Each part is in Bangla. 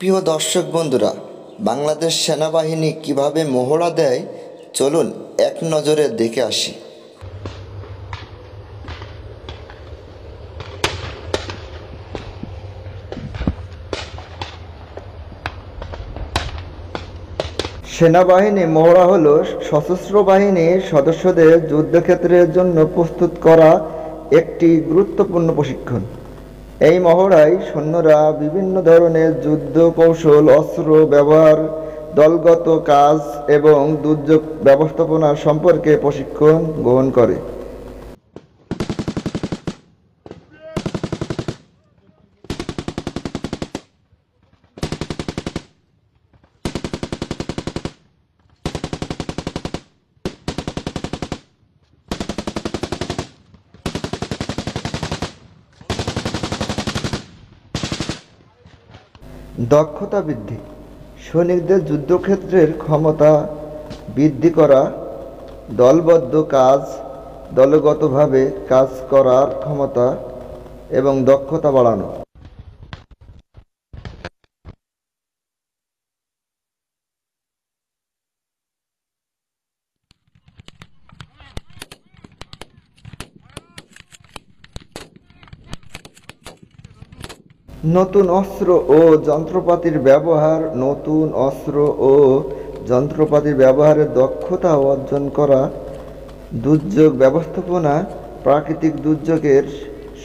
প্রিয় দর্শক বন্ধুরা, বাংলাদেশ সেনাবাহিনী কিভাবে মহড়া দেয় চলুন এক নজরে দেখে আসি। সেনাবাহিনী মহড়া হলো সশস্ত্র বাহিনীর সদস্যদের যুদ্ধক্ষেত্রের জন্য প্রস্তুত করা একটি গুরুত্বপূর্ণ প্রশিক্ষণ। এই মহড়ায় সৈন্যরা বিভিন্ন ধরনের যুদ্ধ কৌশল, অস্ত্র ব্যবহার, দলগত কাজ এবং দুর্যোগ ব্যবস্থাপনা সম্পর্কে প্রশিক্ষণ গ্রহণ করে। দক্ষতা বৃদ্ধি, সৈনিকদের যুদ্ধক্ষেত্রের ক্ষমতা বৃদ্ধি করা, দলবদ্ধ কাজ, দলগতভাবে কাজ করার ক্ষমতা এবং দক্ষতা বাড়ানো। নতুন অস্ত্র ও যন্ত্রপাতির ব্যবহার, ব্যবহারের দক্ষতা অর্জন করা, দুর্যোগ ব্যবস্থাপনা, প্রাকৃতিক দুর্যোগের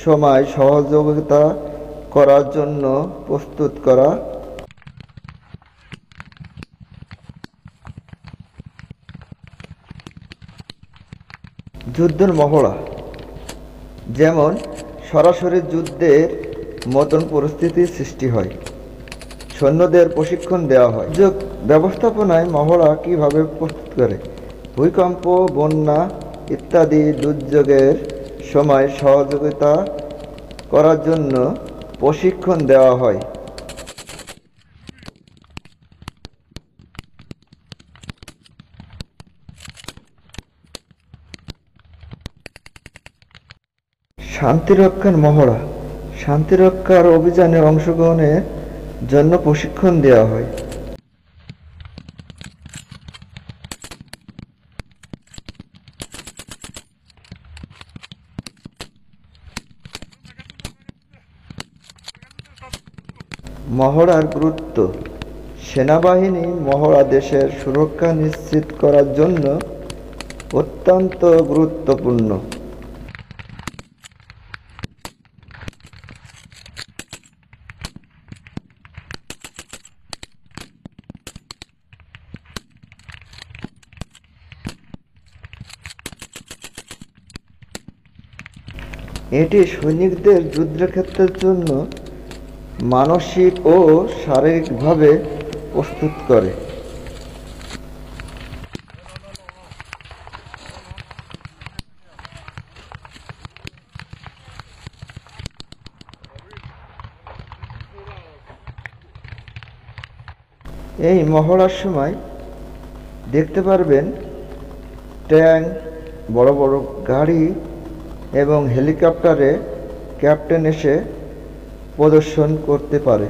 সময় সহযোগিতা করার জন্য প্রস্তুত করা। যুদ্ধের মহড়া, যেমন সরাসরি যুদ্ধের মতন পরিস্থিতির সৃষ্টি হয়, সৈন্যদের প্রশিক্ষণ দেওয়া হয়। দুর্যোগ ব্যবস্থাপনায় মহড়া কিভাবে প্রস্তুত করে? ভূমিকম্প, বন্যা ইত্যাদি দুর্যোগের সময় সহযোগিতা করার জন্য প্রশিক্ষণ দেওয়া হয়। শান্তিরক্ষার মহড়া, শান্তিরক্ষার অভিযানে অংশগ্রহণের জন্য প্রশিক্ষণ দেওয়া হয়। মহড়ার গুরুত্ব, সেনাবাহিনী মহড়া দেশের সুরক্ষা নিশ্চিত করার জন্য অত্যন্ত গুরুত্বপূর্ণ। এটি সৈনিকদের যুদ্ধক্ষেত্রের জন্য মানসিক ও শারীরিকভাবে প্রস্তুত করে। এই মহড়ার সময় দেখতে পারবেন ট্যাঙ্ক, বড় বড় গাড়ি এবং হেলিকপ্টারে ক্যাপ্টেন এসে প্রদর্শন করতে পারে।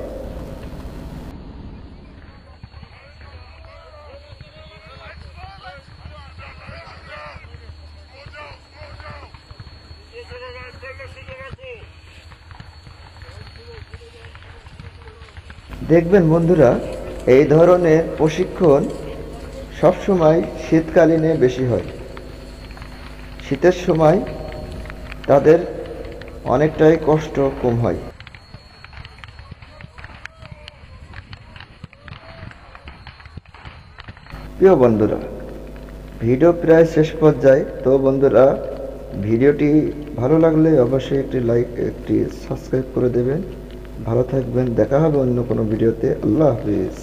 দেখবেন বন্ধুরা, এই ধরনের প্রশিক্ষণ সবসময় শীতকালীনে বেশি হয়। শীতের সময় তাদের অনেকটাই কষ্ট কম হয়। প্রিয় বন্ধুরা, ভিডিও প্রায় শেষ পর্যায়ে। তো বন্ধুরা, ভিডিওটি ভালো লাগলে অবশ্যই একটি লাইক, একটি সাবস্ক্রাইব করে দেবেন। ভালো থাকবেন, দেখা হবে অন্য কোনো ভিডিওতে। আল্লাহ হাফিজ।